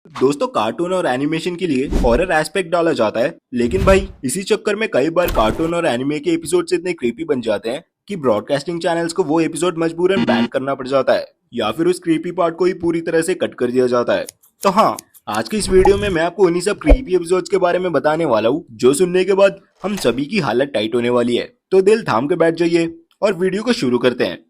दोस्तों कार्टून और एनिमेशन के लिए हॉरर एस्पेक्ट डाला जाता है, लेकिन भाई इसी चक्कर में कई बार कार्टून और एनिमे के एपिसोड्स इतने क्रीपी बन जाते हैं कि ब्रॉडकास्टिंग चैनल्स को वो एपिसोड मजबूरन बैन करना पड़ जाता है या फिर उस क्रीपी पार्ट को ही पूरी तरह से कट कर दिया जाता है। तो हाँ, आज की इस वीडियो में मैं आपको उन्हीं सब क्रीपी एपिसोड्स के बारे में बताने वाला हूँ जो सुनने के बाद हम सभी की हालत टाइट होने वाली है। तो दिल थाम के बैठ जाइए और वीडियो को शुरू करते हैं।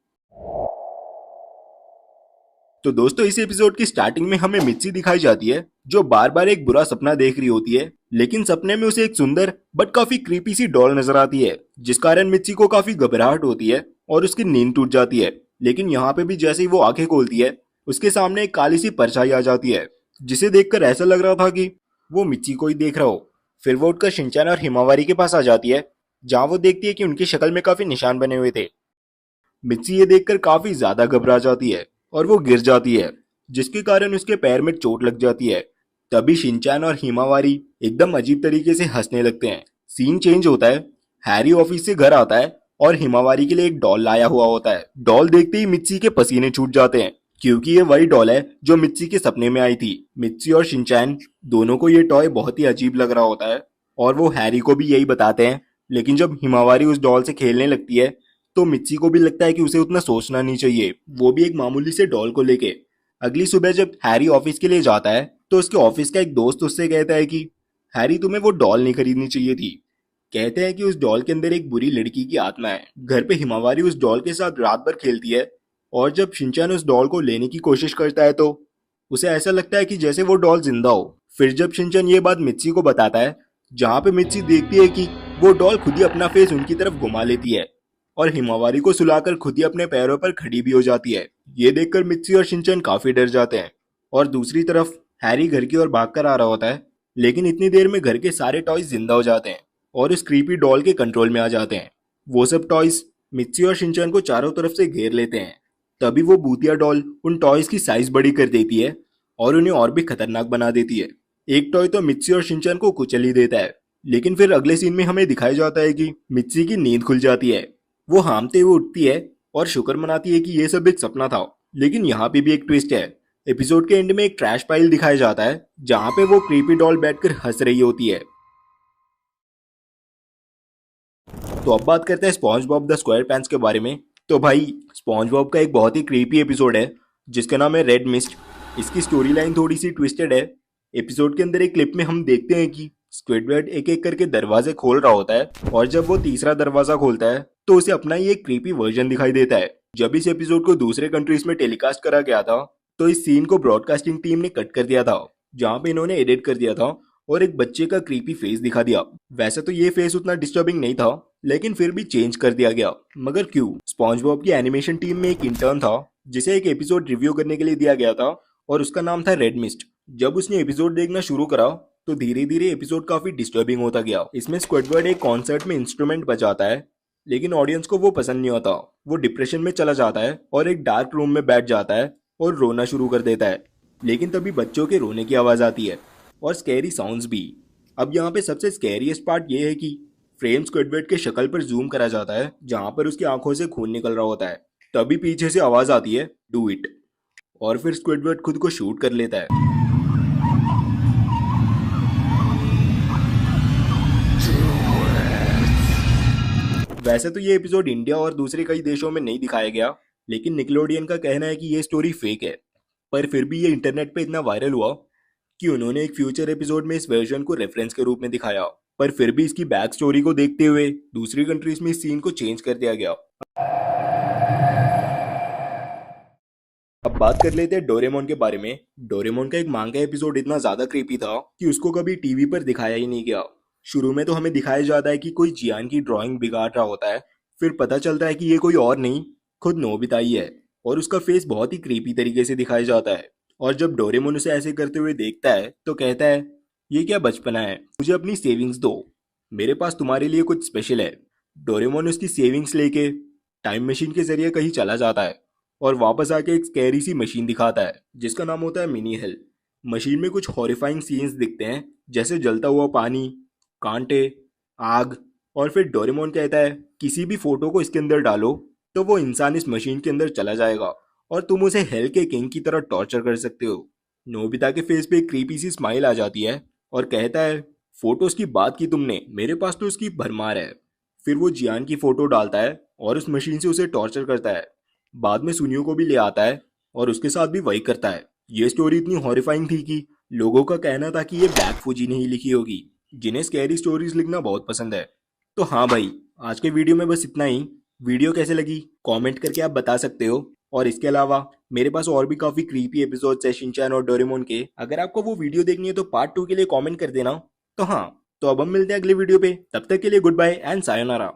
तो दोस्तों इस एपिसोड की स्टार्टिंग में हमें मित्सी दिखाई जाती है जो बार बार एक बुरा सपना देख रही होती है, लेकिन सपने में उसे एक सुंदर बट काफी क्रीपी सी डॉल नजर आती है, जिस कारण मित्सी को काफी घबराहट होती है और उसकी नींद टूट जाती है। लेकिन यहाँ पे भी जैसे ही वो आंखें खोलती है उसके सामने एक काली सी परछाई आ जाती है, जिसे देखकर ऐसा लग रहा था कि वो मित्सी को ही देख रहा हो। फिर वो उठकर शिनचैन और हिमावारी के पास आ जाती है, जहाँ वो देखती है कि उनकी शक्ल में काफी निशान बने हुए थे। मित्सी ये देखकर काफी ज्यादा घबरा जाती है और वो गिर जाती है, जिसके कारण उसके पैर में चोट लग जाती है। तभी शिनचैन और हिमावारी एकदम अजीब तरीके से हंसने लगते हैं। सीन चेंज होता है, हैरी ऑफिस से घर आता है और हिमावारी के लिए एक डॉल लाया हुआ होता है। डॉल देखते ही मित्सी के पसीने छूट जाते हैं, क्योंकि ये वही डॉल है जो मित्सी के सपने में आई थी। मित्सी और शिनचैन दोनों को ये टॉय बहुत ही अजीब लग रहा होता है और वो हैरी को भी यही बताते हैं। लेकिन जब हिमावारी उस डॉल से खेलने लगती है तो मित्सी को भी लगता है कि उसे उतना सोचना नहीं चाहिए, वो भी एक मामूली से डॉल को लेके। अगली सुबह जब हैरी ऑफिस के लिए जाता है तो उसके ऑफिस का एक दोस्त उससे कहता है कि हैरी तुम्हें वो डॉल नहीं खरीदनी चाहिए थी। कहते हैं कि उस डॉल के अंदर एक बुरी लड़की की आत्मा है। घर पे हिमावारी उस डॉल के साथ रात भर खेलती है और जब शिनचैन उस डॉल को लेने की कोशिश करता है तो उसे ऐसा लगता है कि जैसे वो डॉल जिंदा हो। फिर जब शिनचैन ये बात मित्सी को बताता है, जहाँ पे मित्सी देखती है कि वो डॉल खुद ही अपना फेस उनकी तरफ घुमा लेती है और हिमावारी को सुलाकर खुद ही अपने पैरों पर खड़ी भी हो जाती है। ये देखकर मित्सी और शिनचैन काफी डर जाते हैं और दूसरी तरफ हैरी घर की ओर भागकर आ रहा होता है, लेकिन इतनी देर में घर के सारे टॉयज जिंदा हो जाते हैं और उस क्रीपी डॉल के कंट्रोल में आ जाते हैं। वो सब टॉयज मित्सी और शिनचैन को चारों तरफ से घेर लेते हैं। तभी वो भूतिया डॉल उन टॉयज की साइज बड़ी कर देती है और उन्हें और भी खतरनाक बना देती है। एक टॉय तो मित्सी और शिनचैन को कुचल ही देता है। लेकिन फिर अगले सीन में हमें दिखाया जाता है कि मित्सी की नींद खुल जाती है। वो हामते हुए उठती है और शुक्र मनाती है कि ये सब एक सपना था। लेकिन यहाँ पे भी एक ट्विस्ट है। एपिसोड के एंड में एक ट्रैश पाइल दिखाया जाता है, जहाँ पे वो क्रीपी डॉल बैठकर हंस रही होती है। तो अब बात करते हैं sponge Bob the square pants के बारे में। तो भाई स्पॉन्ज बॉब का एक बहुत ही क्रीपी एपिसोड है जिसका नाम है रेड मिस्ट। इसकी स्टोरी लाइन थोड़ी सी ट्विस्टेड है। एपिसोड के अंदर एक क्लिप में हम देखते हैं कि स्क्विडवर्ड एक एक करके दरवाजे खोल रहा होता है और जब वो तीसरा दरवाजा खोलता है तो उसे अपना ही एक क्रीपी वर्जन दिखाई देता है। जब इस एपिसोड को दूसरे कंट्रीज में टेलीकास्ट करा गया था तो इस सीन को ब्रॉडकास्टिंग टीम ने कट कर दिया था, जहाँ पे इन्होंने एडिट कर दिया था और एक बच्चे का क्रीपी फेस दिखा दिया। वैसे तो ये फेस उतना डिस्टर्बिंग नहीं था, लेकिन फिर भी चेंज कर दिया गया। मगर क्यों? स्पॉन्ज बॉब की एनिमेशन टीम में एक इंटर्न था जिसे एक एपिसोड रिव्यू करने के लिए दिया गया था और उसका नाम था रेड मिस्ट। जब उसने एपिसोड देखना शुरू करा तो धीरे धीरे एपिसोड काफी डिस्टर्बिंग होता गया। इसमें स्क्विडवर्ड एक कॉन्सर्ट में इंस्ट्रूमेंट बजाता है, लेकिन ऑडियंस को वो पसंद नहीं होता। वो डिप्रेशन में चला जाता है और एक डार्क रूम में बैठ जाता है और रोना शुरू कर देता है। लेकिन तभी बच्चों के रोने की आवाज आती है और स्कैरी साउंड्स भी। अब यहाँ पे सबसे स्कैरीएस्ट पार्ट ये है कि फ्रेम स्क्विडवर्ड के शक्ल पर जूम करा जाता है, जहाँ पर उसकी आंखों से खून निकल रहा होता है। तभी पीछे से आवाज आती है डू इट, और फिर स्क्विडवर्ड खुद को शूट कर लेता है। वैसे तो ये एपिसोड इंडिया और दूसरे कई देशों में नहीं दिखाया गया, लेकिन निकलोडियन का कहना है कि ये स्टोरी फेक है। पर फिर भी ये इंटरनेट पे इतना वायरल हुआ कि उन्होंने एक फ्यूचर एपिसोड में इस वर्जन को रेफरेंस के रूप में दिखाया। पर फिर भी इसकी बैक स्टोरी को देखते हुए दूसरी कंट्रीज में इस सीन को चेंज कर दिया गया। अब बात कर लेते हैं डोरेमोन के बारे में। डोरेमोन का एक मांगा एपिसोड इतना ज्यादा क्रीपी था कि उसको कभी टीवी पर दिखाया ही नहीं गया। शुरू में तो हमें दिखाया जाता है कि कोई जियान की ड्राइंग बिगाड़ रहा होता है, फिर पता चलता है कि ये कोई और नहीं, खुद नोबिता ही है और उसका फेस बहुत ही क्रीपी तरीके से दिखाया जाता है। और जब डोरेमोन उसे ऐसे करते हुए देखता है तो कहता है ये क्या बचपना है, मुझे अपनी सेविंग्स दो, मेरे पास तुम्हारे लिए कुछ स्पेशल है। डोरेमोन उसकी सेविंग्स लेके टाइम मशीन के जरिए कहीं चला जाता है और वापस आके एक स्कैरी सी मशीन दिखाता है जिसका नाम होता है मिनी हेल। मशीन में कुछ हॉरिफाइंग सीन्स दिखते हैं, जैसे जलता हुआ पानी, कांटे, आग, और फिर डोरेमोन कहता है किसी भी फोटो को इसके अंदर डालो तो वो इंसान इस मशीन के अंदर चला जाएगा और तुम उसे हेल के किंग की तरह टॉर्चर कर सकते हो। नोबिता के फेस पे एक क्रीपी सी स्माइल आ जाती है और कहता है, फोटोज की बात की तुमने, मेरे पास तो उसकी भरमार है। फिर वो जियान की फोटो डालता है और उस मशीन से उसे टॉर्चर करता है। बाद में सुनियो को भी ले आता है और उसके साथ भी वही करता है। ये स्टोरी इतनी हॉरिफाइंग थी कि लोगों का कहना था कि ये बैक फूजी ने ही लिखी होगी, जिन्हें स्कैरी स्टोरीज लिखना बहुत पसंद है। तो हाँ भाई, आज के वीडियो में बस इतना ही। वीडियो कैसे लगी कमेंट करके आप बता सकते हो। और इसके अलावा मेरे पास और भी काफी क्रीपी एपिसोड है शिनचैन और डोरेमोन के, अगर आपको वो वीडियो देखनी है तो पार्ट 2 के लिए कमेंट कर देना। तो हाँ, तो अब हम मिलते हैं अगले वीडियो पे, तब तक के लिए गुड बाय एंड सायोनारा।